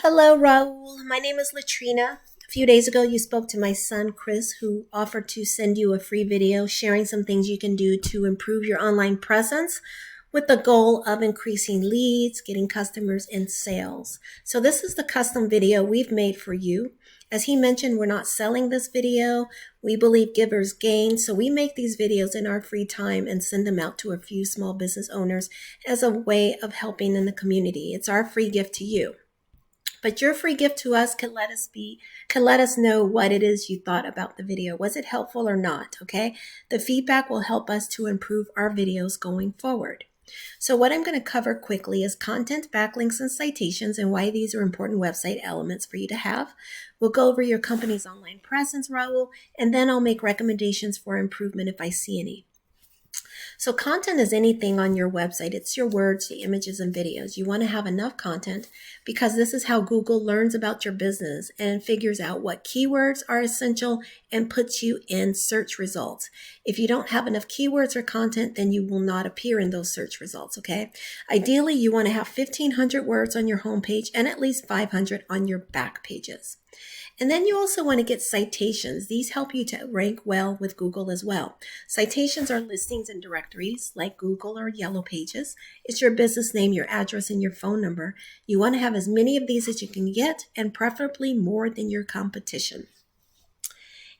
Hello, Raul. My name is Latrina. A few days ago, you spoke to my son, Chris, who offered to send you a free video sharing some things you can do to improve your online presence with the goal of increasing leads, getting customers, and sales. So this is the custom video we've made for you. As he mentioned, we're not selling this video. We believe givers gain. So we make these videos in our free time and send them out to a few small business owners as a way of helping in the community. It's our free gift to you. But your free gift to us can let us know what it is you thought about the video. Was it helpful or not? Okay. The feedback will help us to improve our videos going forward. So what I'm going to cover quickly is content, backlinks, and citations and why these are important website elements for you to have. We'll go over your company's online presence, Raul, and then I'll make recommendations for improvement if I see any. So content is anything on your website. It's your words, the images, and videos. You want to have enough content because this is how Google learns about your business and figures out what keywords are essential and puts you in search results. If you don't have enough keywords or content, then you will not appear in those search results, okay? Ideally, you want to have 1,500 words on your homepage and at least 500 on your back pages. And then you also want to get citations. These help you to rank well with Google as well. Citations are listings and directories like Google or Yellow Pages. It's your business name, your address, and your phone number. You want to have as many of these as you can get and preferably more than your competition.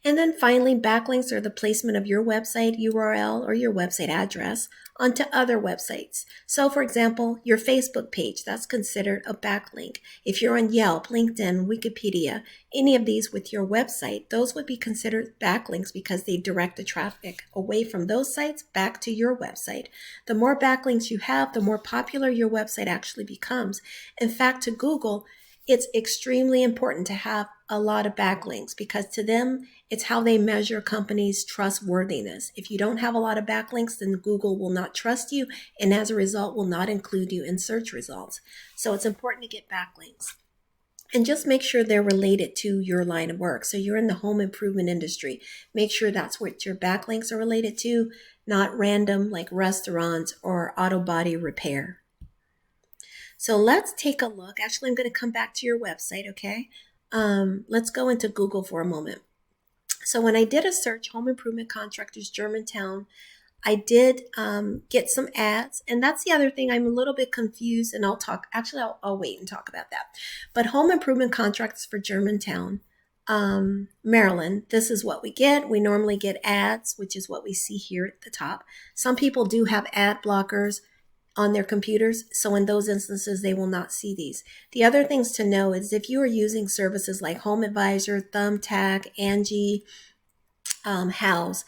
And then finally, backlinks are the placement of your website URL or your website address onto other websites. So for example, your Facebook page, that's considered a backlink. If you're on Yelp, LinkedIn, Wikipedia, any of these with your website, those would be considered backlinks because they direct the traffic away from those sites back to your website. The more backlinks you have, the more popular your website actually becomes. In fact, to Google, it's extremely important to have a lot of backlinks because to them, it's how they measure companies' trustworthiness. If you don't have a lot of backlinks, then Google will not trust you and as a result will not include you in search results. So it's important to get backlinks. And just make sure they're related to your line of work. So you're in the home improvement industry. Make sure that's what your backlinks are related to, not random like restaurants or auto body repair. So let's take a look. Actually, I'm going to come back to your website, okay? Let's go into Google for a moment. So when I did a search, Home Improvement Contractors, Germantown, I did get some ads. And that's the other thing. I'm a little bit confused and I'll wait and talk about that. But Home Improvement Contractors for Germantown, Maryland, this is what we get. We normally get ads, which is what we see here at the top. Some people do have ad blockers on their computers. So in those instances, they will not see these. The other things to know is if you are using services like Home Advisor, Thumbtack, Angie, House,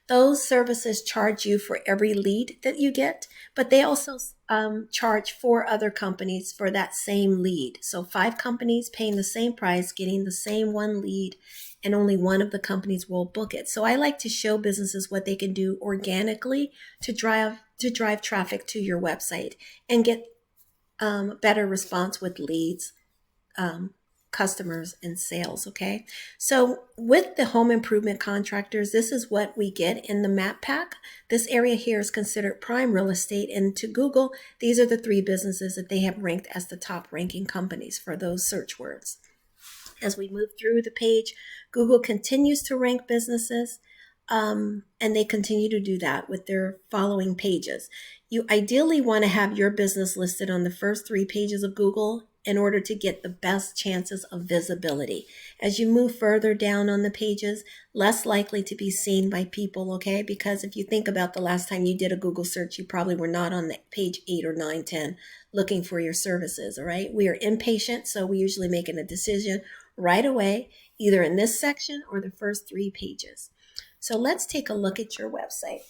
those services charge you for every lead that you get, but they also charge 4 other companies for that same lead. So 5 companies paying the same price, getting the same 1 lead, and only 1 of the companies will book it. So I like to show businesses what they can do organically to drive traffic to your website and get better response with leads, customers, and sales, okay? So with the home improvement contractors, this is what we get in the map pack. This area here is considered prime real estate, and to Google, these are the 3 businesses that they have ranked as the top ranking companies for those search words. As we move through the page, Google continues to rank businesses, and they continue to do that with their following pages. You ideally want to have your business listed on the first 3 pages of Google in order to get the best chances of visibility. As you move further down on the pages, less likely to be seen by people, okay? Because if you think about the last time you did a Google search, you probably were not on the page 8 or 9, 10 looking for your services, all right? We are impatient, so we usually making a decision right away, either in this section or the first 3 pages. So let's take a look at your website.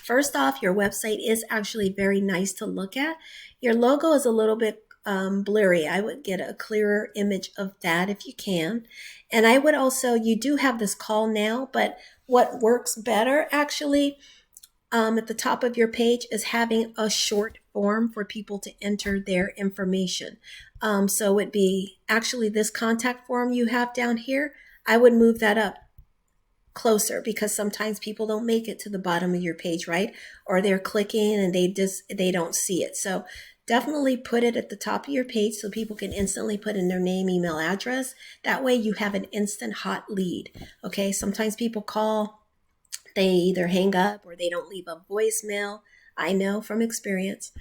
First off, your website is actually very nice to look at. Your logo is a little bit blurry. I would get a clearer image of that if you can. And I would also, you do have this call now, but what works better actually at the top of your page is having a short form for people to enter their information. So it'd be actually this contact form you have down here. I would move that up closer because sometimes people don't make it to the bottom of your page, right? Or they're clicking and they don't see it. So definitely put it at the top of your page so people can instantly put in their name, email, address. That way you have an instant hot lead. Okay, sometimes people call, they either hang up or they don't leave a voicemail. I know from experience,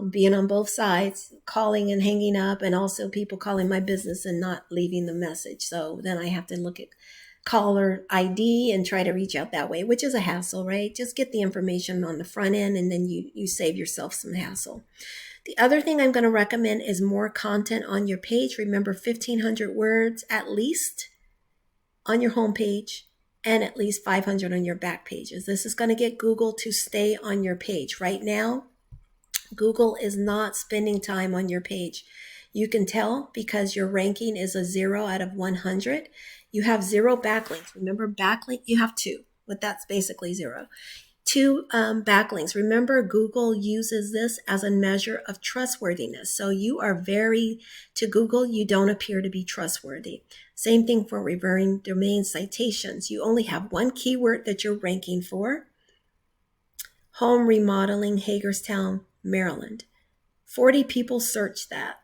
being on both sides, calling and hanging up, and also people calling my business and not leaving the message. So then I have to look at caller ID and try to reach out that way, which is a hassle, right? Just get the information on the front end and then you save yourself some hassle. The other thing I'm going to recommend is more content on your page. Remember, 1,500 words at least on your homepage and at least 500 on your back pages. This is going to get Google to stay on your page. Right now, Google is not spending time on your page. You can tell because your ranking is a 0 out of 100. You have 0 backlinks. Remember, backlink, you have 2, but that's basically 0. 2 backlinks. Remember, Google uses this as a measure of trustworthiness. So you are to Google, you don't appear to be trustworthy. Same thing for referring domain citations. You only have 1 keyword that you're ranking for. Home remodeling, Hagerstown, Maryland. 40 people searched that.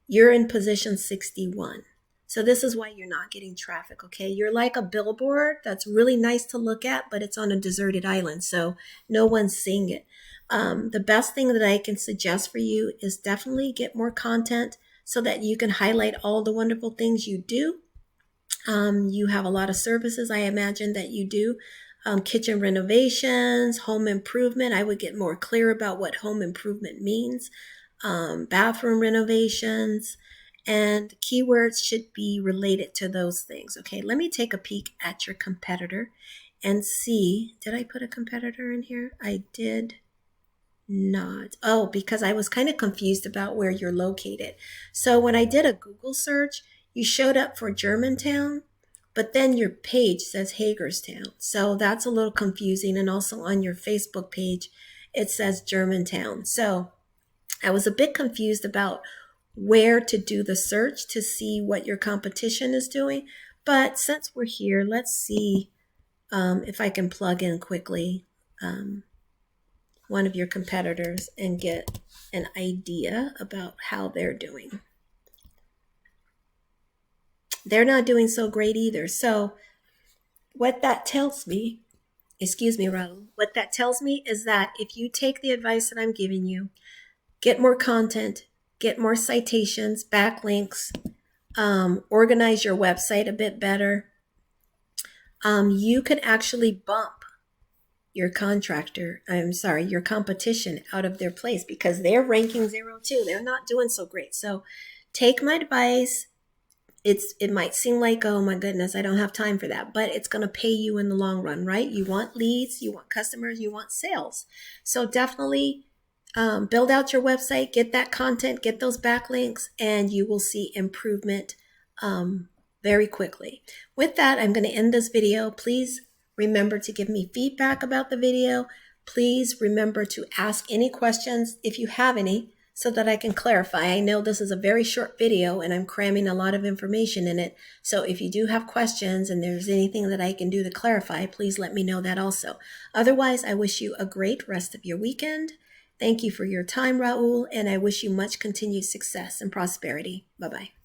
You're in position 61. So this is why you're not getting traffic, okay? You're like a billboard that's really nice to look at, but it's on a deserted island, so no one's seeing it. The best thing that I can suggest for you is definitely get more content so that you can highlight all the wonderful things you do. You have a lot of services, I imagine, that you do. Kitchen renovations, home improvement. I would get more clear about what home improvement means. Bathroom renovations, and keywords should be related to those things. Okay, let me take a peek at your competitor and see. Did I put a competitor in here? I did not. Oh, because I was kind of confused about where you're located. So when I did a Google search, you showed up for Germantown, but then your page says Hagerstown. So that's a little confusing. And also on your Facebook page, it says Germantown. So I was a bit confused about where to do the search to see what your competition is doing. But since we're here, let's see if I can plug in quickly one of your competitors and get an idea about how they're doing. They're not doing so great either. So what that tells me, excuse me, Raul, what that tells me is that if you take the advice that I'm giving you, get more content, get more citations, backlinks, organize your website a bit better, you can actually bump your your competition out of their place because they're ranking 0 too. They're not doing so great. So take my advice. It might seem like, oh my goodness, I don't have time for that, but it's going to pay you in the long run, right? You want leads, you want customers, you want sales. So definitely build out your website, get that content, get those backlinks, and you will see improvement very quickly. With that, I'm going to end this video. Please remember to give me feedback about the video. Please remember to ask any questions if you have any so that I can clarify. I know this is a very short video and I'm cramming a lot of information in it. So if you do have questions and there's anything that I can do to clarify, please let me know that also. Otherwise, I wish you a great rest of your weekend. Thank you for your time, Raul, and I wish you much continued success and prosperity. Bye-bye.